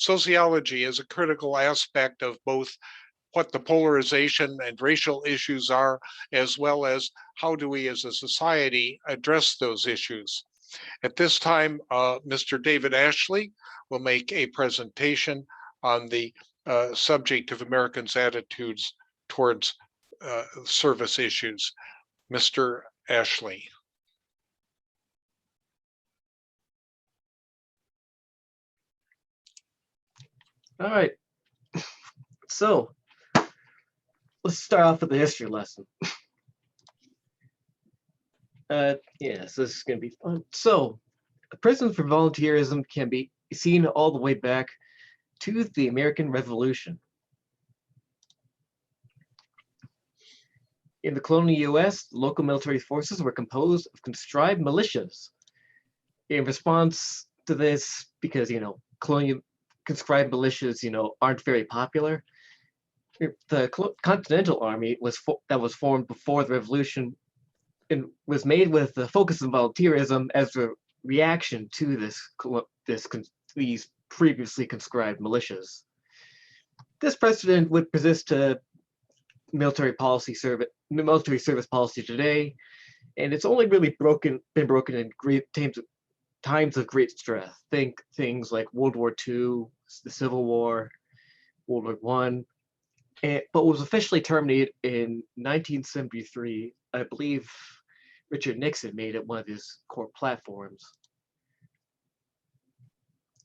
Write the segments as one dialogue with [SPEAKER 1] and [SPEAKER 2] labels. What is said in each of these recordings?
[SPEAKER 1] sociology is a critical aspect of both what the polarization and racial issues are, as well as how do we as a society address those issues. At this time, Mr. David Ashley will make a presentation on the subject of Americans' attitudes towards service issues. Mr. Ashley.
[SPEAKER 2] All right. So let's start off with the history lesson. Yeah, so this is going to be fun. So, the precedent for volunteerism can be seen all the way back to the American Revolution. In the colonial U.S., local military forces were composed of conscribed militias. In response to this, because, colonial conscribed militias, aren't very popular, the Continental Army that was formed before the Revolution and was made with the focus on volunteerism as a reaction to these previously conscribed militias. This precedent would persist to military service policy today, and it's only really been broken in great times of great stress. Think things like World War II, the Civil War, World War One, but was officially terminated in 1973. I believe Richard Nixon made it one of his core platforms.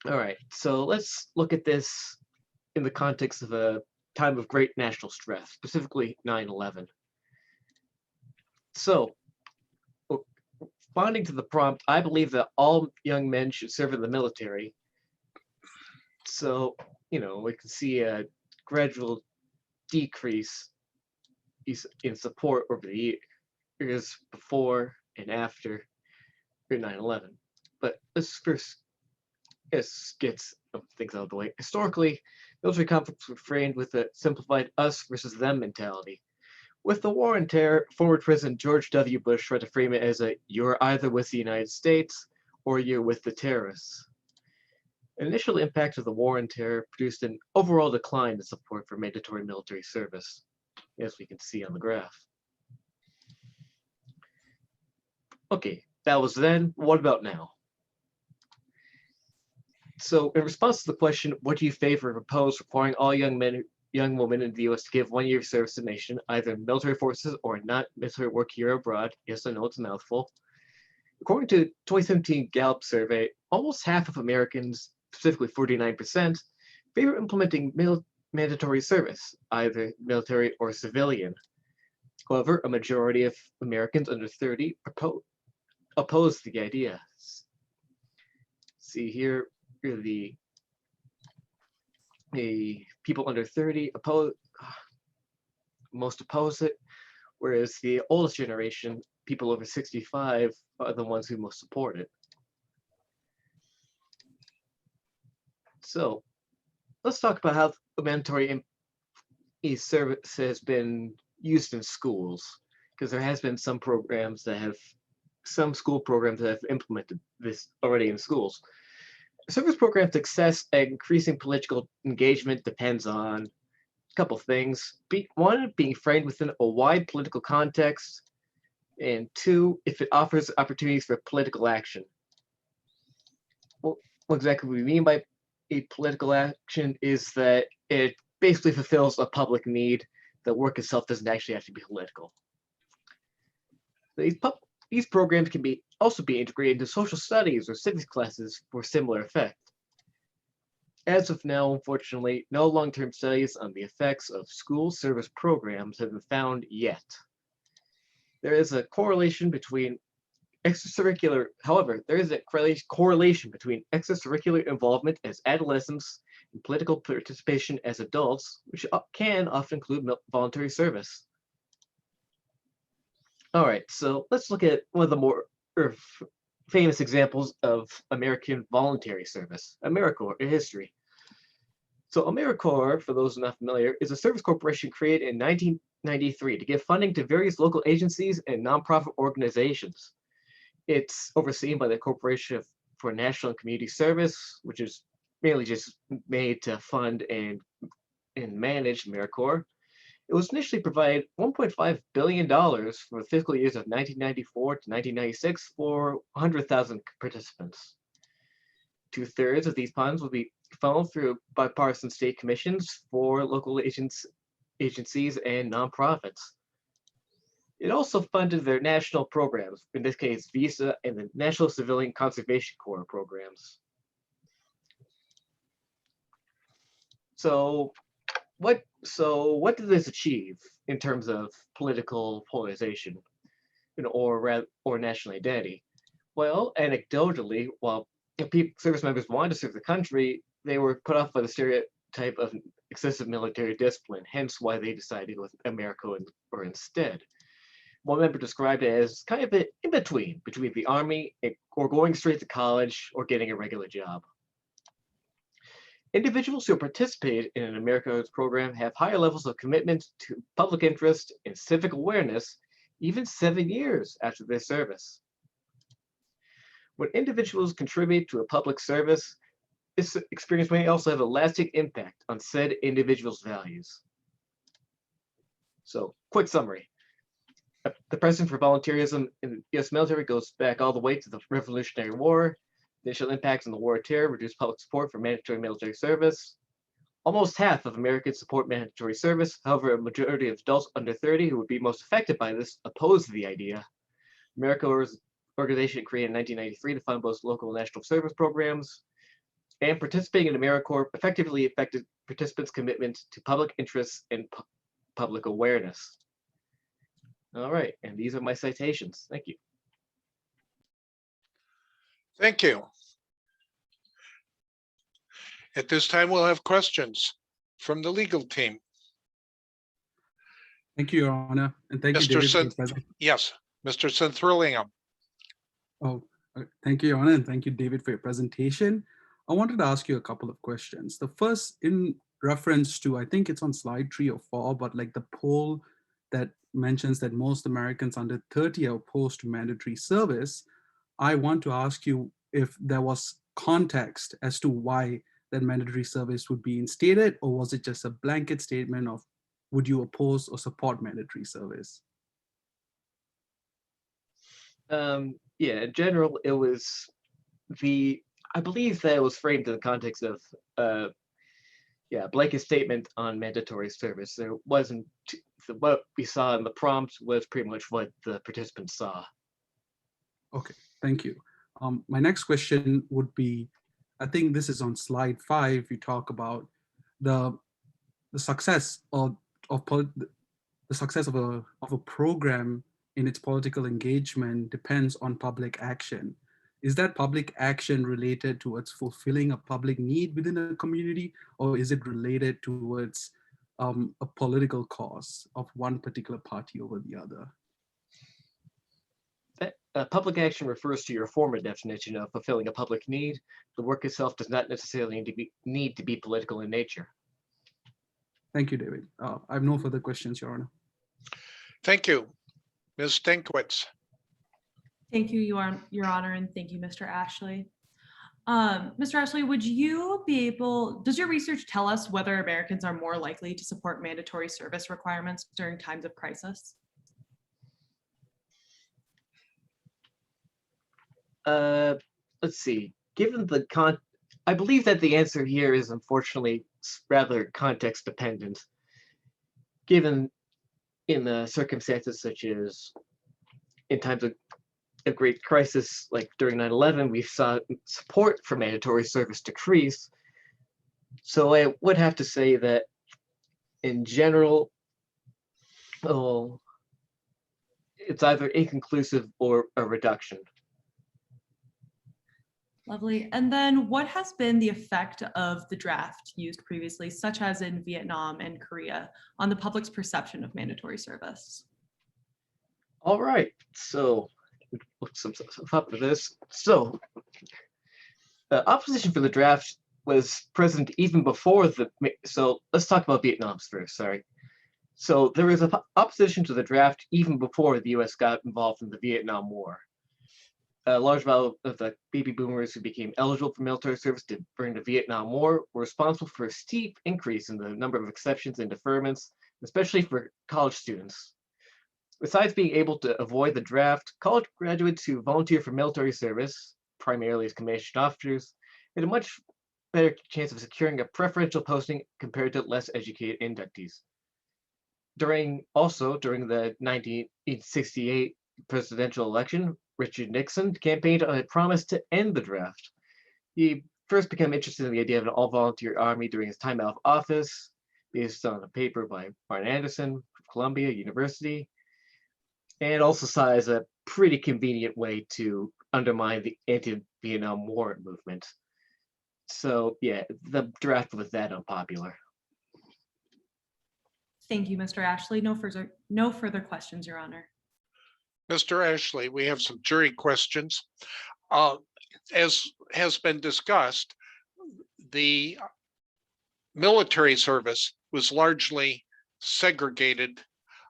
[SPEAKER 2] All right, so let's look at this in the context of a time of great national stress, specifically 9/11. So, responding to the prompt, I believe that all young men should serve in the military. So, we can see a gradual decrease in support over the years before and after 9/11. But let's first get things out of the way. Historically, military conflicts were framed with a simplified us versus them mentality. With the war on terror, former President George W. Bush tried to frame it as you're either with the United States or you're with the terrorists. An initial impact of the war on terror produced an overall decline in support for mandatory military service, as we can see on the graph. Okay, that was then. What about now? So, in response to the question, what do you favor or oppose requiring all young women in the U.S. to give 1 year of service to the nation, either in military forces or not military work here or abroad? Yes, I know it's a mouthful. According to 2017 Gallup survey, almost half of Americans, specifically 49%, favor implementing mandatory service, either military or civilian. However, a majority of Americans under 30 oppose the idea. See here, the people under 30 most oppose it, whereas the oldest generation, people over 65, are the ones who most support it. So let's talk about how mandatory service has been used in schools, because there has been some school programs that have implemented this already in schools. Service program success and increasing political engagement depends on a couple things. One, being framed within a wide political context, and two, if it offers opportunities for political action. Well, what exactly we mean by a political action is that it basically fulfills a public need. The work itself doesn't actually have to be political. These programs can also be integrated into social studies or civics classes for similar effect. As of now, unfortunately, no long-term studies on the effects of school service programs have been found yet. There is a correlation between correlation between extracurricular involvement as adolescents and political participation as adults, which can often include voluntary service. All right, so let's look at one of the more famous examples of American voluntary service, AmeriCorps in history. So AmeriCorps, for those not familiar, is a service corporation created in 1993 to give funding to various local agencies and nonprofit organizations. It's overseen by the Corporation for National and Community Service, which is mainly just made to fund and manage AmeriCorps. It was initially provided $1.5 billion for the fiscal years of 1994 to 1996 for 100,000 participants. 2/3 of these funds will be funneled through bipartisan state commissions for local agencies and nonprofits. It also funded their national programs, in this case, VISA and the National Civilian Conservation Corps programs. So what did this achieve in terms of political polarization, or national identity? Well, anecdotally, while service members wanted to serve the country, they were put off by the stereotype of excessive military discipline, hence why they decided to go with AmeriCorps instead. One member described it as kind of in between the army or going straight to college or getting a regular job. Individuals who participate in an AmeriCorps program have higher levels of commitment to public interest and civic awareness, even 7 years after their service. When individuals contribute to a public service, this experience may also have a lasting impact on said individual's values. So, quick summary. The precedent for volunteerism in the U.S. military goes back all the way to the Revolutionary War. The initial impacts on the War of Terror reduced public support for mandatory military service. Almost half of Americans support mandatory service. However, a majority of adults under 30 who would be most affected by this oppose the idea. AmeriCorps organization created in 1993 to fund both local and national service programs. And participating in AmeriCorps effectively affected participants' commitment to public interests and public awareness. All right, and these are my citations. Thank you.
[SPEAKER 1] Thank you. At this time, we'll have questions from the legal team.
[SPEAKER 3] Thank you, Your Honor, and thank you, David.
[SPEAKER 1] Yes, Mr. Centrillingham.
[SPEAKER 3] Thank you, Your Honor, and thank you, David, for your presentation. I wanted to ask you a couple of questions. The first, in reference to, I think it's on slide 3 or 4, but like the poll that mentions that most Americans under 30 are opposed to mandatory service, I want to ask you if there was context as to why that mandatory service would be instated, or was it just a blanket statement of would you oppose or support mandatory service?
[SPEAKER 2] Yeah, in general, it was I believe that it was framed in the context of blanket statement on mandatory service. There wasn't, what we saw in the prompt was pretty much what the participants saw.
[SPEAKER 3] Okay, thank you. My next question would be, I think this is on slide 5, you talk about the success of a program in its political engagement depends on public action. Is that public action related towards fulfilling a public need within a community, or is it related towards a political cause of one particular party over the other?
[SPEAKER 2] Public action refers to your former definition of fulfilling a public need. The work itself does not necessarily need to be political in nature.
[SPEAKER 3] Thank you, David. I have no further questions, Your Honor.
[SPEAKER 1] Thank you. Ms. Stankiewicz.
[SPEAKER 4] Thank you, Your Honor, and thank you, Mr. Ashley. Mr. Ashley, does your research tell us whether Americans are more likely to support mandatory service requirements during times of crisis?
[SPEAKER 2] Let's see. I believe that the answer here is unfortunately rather context dependent. Given in the circumstances such as in times of a great crisis, like during 9/11, we saw support for mandatory service decrease. So I would have to say that in general, it's either inconclusive or a reduction.
[SPEAKER 4] Lovely. And then what has been the effect of the draft used previously, such as in Vietnam and Korea, on the public's perception of mandatory service?
[SPEAKER 2] All right, so look some up for this. So the opposition for the draft was present even before so let's talk about Vietnam's first, sorry. So there was opposition to the draft even before the US got involved in the Vietnam War. a large amount of the baby boomers who became eligible for military service during the Vietnam War were responsible for a steep increase in the number of exceptions and deferments, especially for college students. Besides being able to avoid the draft, college graduates who volunteer for military service, primarily as commissioned officers, had a much better chance of securing a preferential posting compared to less educated inductees. During the 1968 presidential election, Richard Nixon campaigned on a promise to end the draft. He first became interested in the idea of an all-volunteer army during his time out of office, based on a paper by Martin Anderson from Columbia University, and also saw it as a pretty convenient way to undermine the anti-Vietnam War movement. So yeah, the draft was that unpopular.
[SPEAKER 4] Thank you, Mr. Ashley. No further questions, Your Honor.
[SPEAKER 1] Mr. Ashley, we have some jury questions. As has been discussed, the military service was largely segregated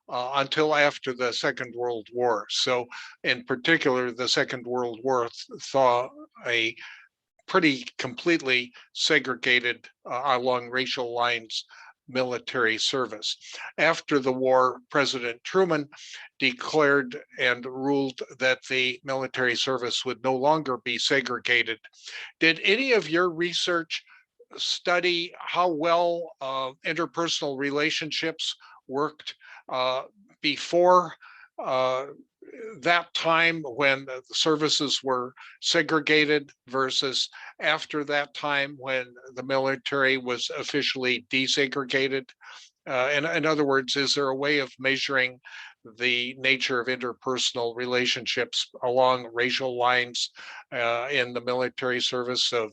[SPEAKER 1] until after the Second World War. So in particular, the Second World War saw a pretty completely segregated along racial lines military service. After the war, President Truman declared and ruled that the military service would no longer be segregated. Did any of your research study how well interpersonal relationships worked before that time when the services were segregated versus after that time when the military was officially desegregated? In other words, is there a way of measuring the nature of interpersonal relationships along racial lines in the military service of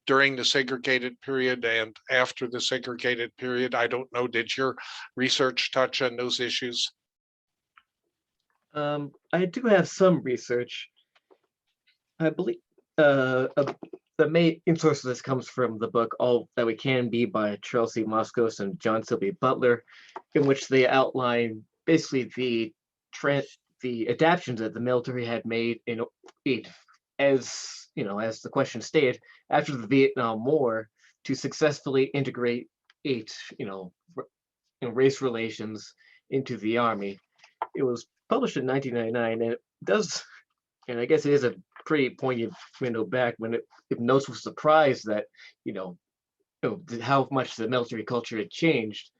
[SPEAKER 1] during the segregated period and after the segregated period? I don't know, did your research touch on those issues?
[SPEAKER 2] I do have some research. I believe the main source of this comes from the book All That We Can Be by Charles C. Moskos and John Sylvia Butler, in which they outline basically the adaptations that the military had made as the question stated, after the Vietnam War to successfully integrate race relations into the Army. It was published in 1999, and it does, and I guess it is a pretty poignant window back when it notes with surprise that how much the military culture had changed,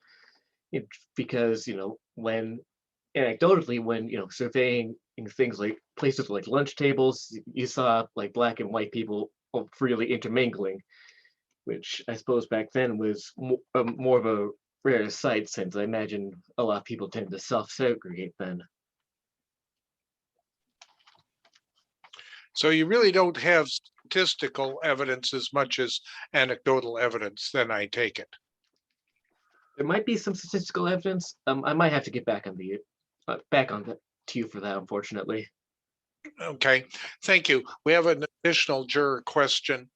[SPEAKER 2] because when anecdotally when surveying things like places like lunch tables, you saw like black and white people freely intermingling, which I suppose back then was more of a rare sight, since I imagine a lot of people tended to self-segregate then.
[SPEAKER 1] So you really don't have statistical evidence as much as anecdotal evidence, then I take it.
[SPEAKER 2] There might be some statistical evidence. I might have to get back on to you for that, unfortunately.
[SPEAKER 1] Okay, thank you. We have an additional juror question.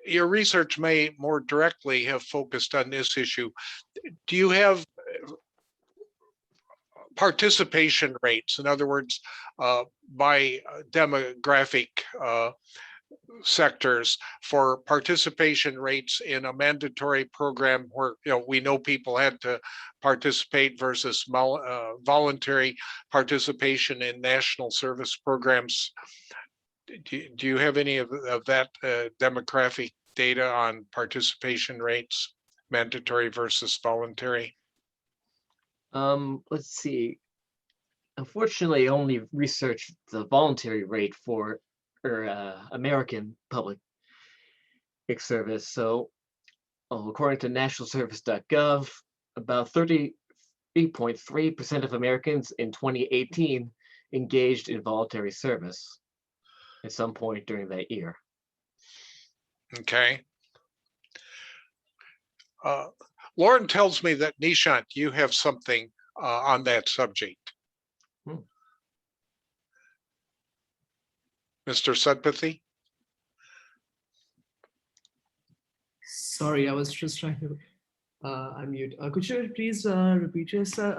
[SPEAKER 1] Your research may more directly have focused on this issue. Do you have participation rates? In other words, by demographic sectors for participation rates in a mandatory program where we know people had to participate versus voluntary participation in national service programs. Do you have any of that demographic data on participation rates, mandatory versus voluntary?
[SPEAKER 2] Let's see. Unfortunately, I only researched the voluntary rate for American public service. So, according to nationalservice.gov, about 38.3% of Americans in 2018 engaged in voluntary service at some point during that year.
[SPEAKER 1] Okay. Lauren tells me that Nishant, you have something on that subject. Mr. Sudpathy?
[SPEAKER 5] Sorry, I was just trying to unmute. Could you please repeat yourself?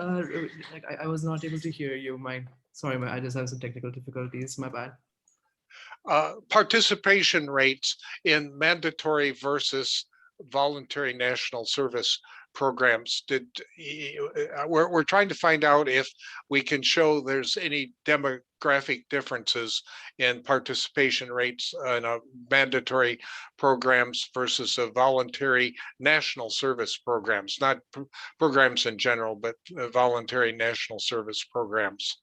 [SPEAKER 5] I was not able to hear you. My Sorry, I just have some technical difficulties. My bad.
[SPEAKER 1] Participation rates in mandatory versus voluntary national service programs. We're trying to find out if we can show there's any demographic differences in participation rates in mandatory programs versus a voluntary national service programs, not programs in general, but voluntary national service programs.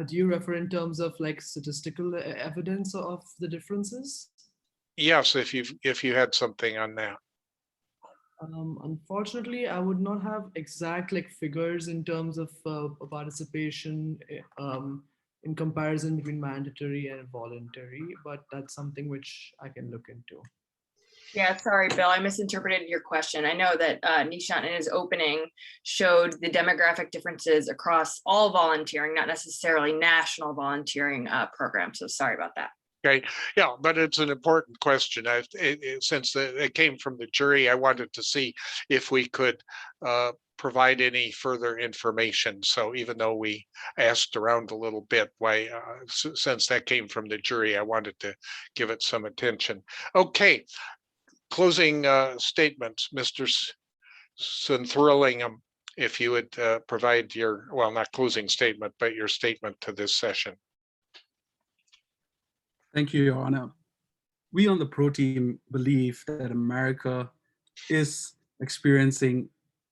[SPEAKER 5] Do you refer in terms of like statistical evidence of the differences?
[SPEAKER 1] Yes, if you had something on that.
[SPEAKER 5] Unfortunately, I would not have exact like figures in terms of participation in comparison between mandatory and voluntary, but that's something which I can look into.
[SPEAKER 6] Yeah, sorry, Bill, I misinterpreted your question. I know that Nishant in his opening showed the demographic differences across all volunteering, not necessarily national volunteering programs. So sorry about that.
[SPEAKER 1] Okay, yeah, but it's an important question. Since it came from the jury, I wanted to see if we could provide any further information. So even though we asked around a little bit, since that came from the jury, I wanted to give it some attention. Okay, closing statements, Mr. Sunthrillingham, if you would provide your, well, not closing statement, but your statement to this session.
[SPEAKER 3] Thank you, Your Honor. We on the Pro Team believe that America is experiencing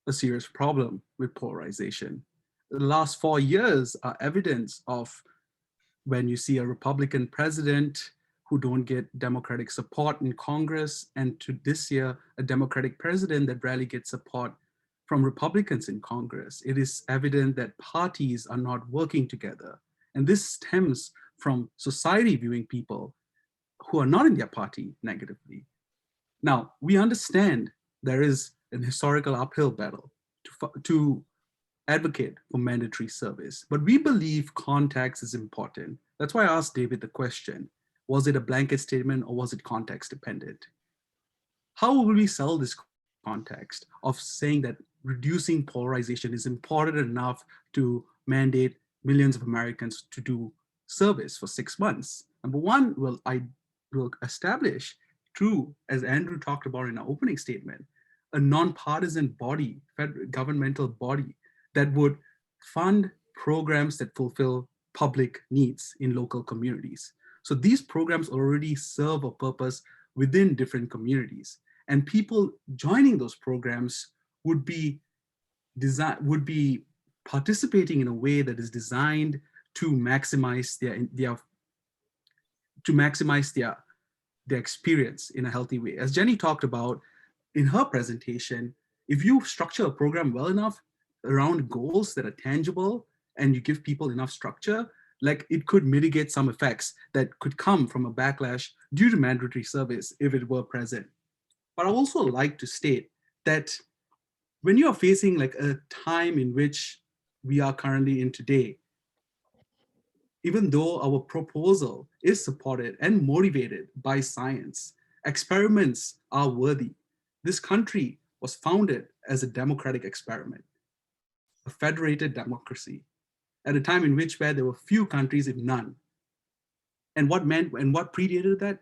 [SPEAKER 3] a serious problem with polarization. The last 4 years are evidence of when you see a Republican president who don't get Democratic support in Congress, and to this year, a Democratic president that rarely gets support from Republicans in Congress. It is evident that parties are not working together. And this stems from society viewing people who are not in their party negatively. Now, we understand there is an historical uphill battle to advocate for mandatory service, but we believe context is important. That's why I asked David the question, was it a blanket statement or was it context dependent? How will we sell this context of saying that reducing polarization is important enough to mandate millions of Americans to do service for 6 months? Number one, I will establish, through, as Andrew talked about in our opening statement, a nonpartisan body, federal governmental body that would fund programs that fulfill public needs in local communities. So these programs already serve a purpose within different communities, and people joining those programs would be participating in a way that is designed to maximize their experience in a healthy way. As Jenny talked about in her presentation, if you structure a program well enough around goals that are tangible and you give people enough structure, like it could mitigate some effects that could come from a backlash due to mandatory service if it were present. But I also like to state that when you are facing like a time in which we are currently in today, even though our proposal is supported and motivated by science, experiments are worthy. This country was founded as a democratic experiment, a federated democracy, at a time in which where there were few countries, if none. And what predated that?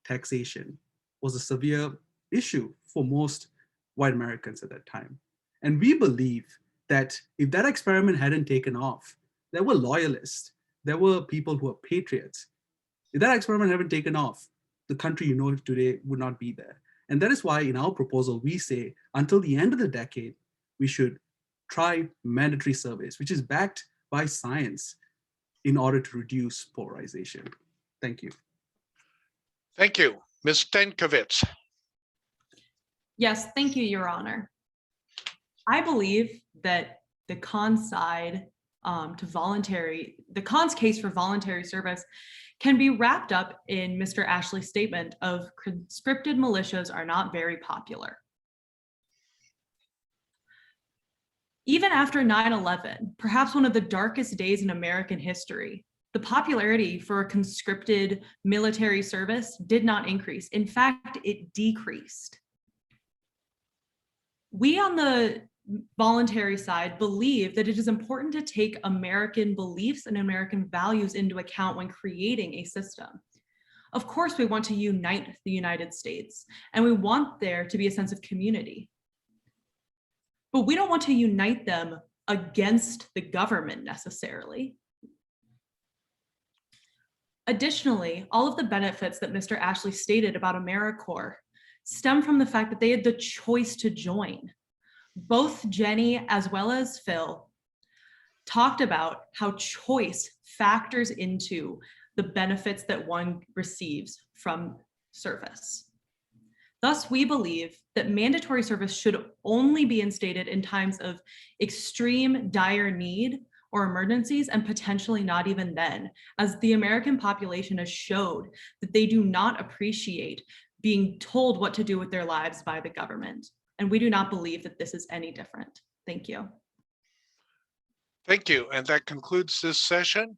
[SPEAKER 3] Taxation was a severe issue for most white Americans at that time. And we believe that if that experiment hadn't taken off, there were loyalists, there were people who are patriots. If that experiment hadn't taken off, the country you know today would not be there. And that is why in our proposal, we say until the end of the decade, we should try mandatory service, which is backed by science in order to reduce polarization. Thank you.
[SPEAKER 1] Thank you. Ms. Stankovitz.
[SPEAKER 4] Yes, thank you, Your Honor. I believe that the cons side the cons case for voluntary service can be wrapped up in Mr. Ashley's statement of conscripted militias are not very popular. Even after 9/11, perhaps one of the darkest days in American history, the popularity for conscripted military service did not increase. In fact, it decreased. We on the voluntary side believe that it is important to take American beliefs and American values into account when creating a system. Of course, we want to unite the United States, and we want there to be a sense of community. But we don't want to unite them against the government necessarily. Additionally, all of the benefits that Mr. Ashley stated about AmeriCorps stem from the fact that they had the choice to join. Both Jenny as well as Phil talked about how choice factors into the benefits that one receives from service. Thus, we believe that mandatory service should only be instated in times of extreme dire need or emergencies, and potentially not even then, as the American population has showed that they do not appreciate being told what to do with their lives by the government. And we do not believe that this is any different. Thank you.
[SPEAKER 1] Thank you. And that concludes this session.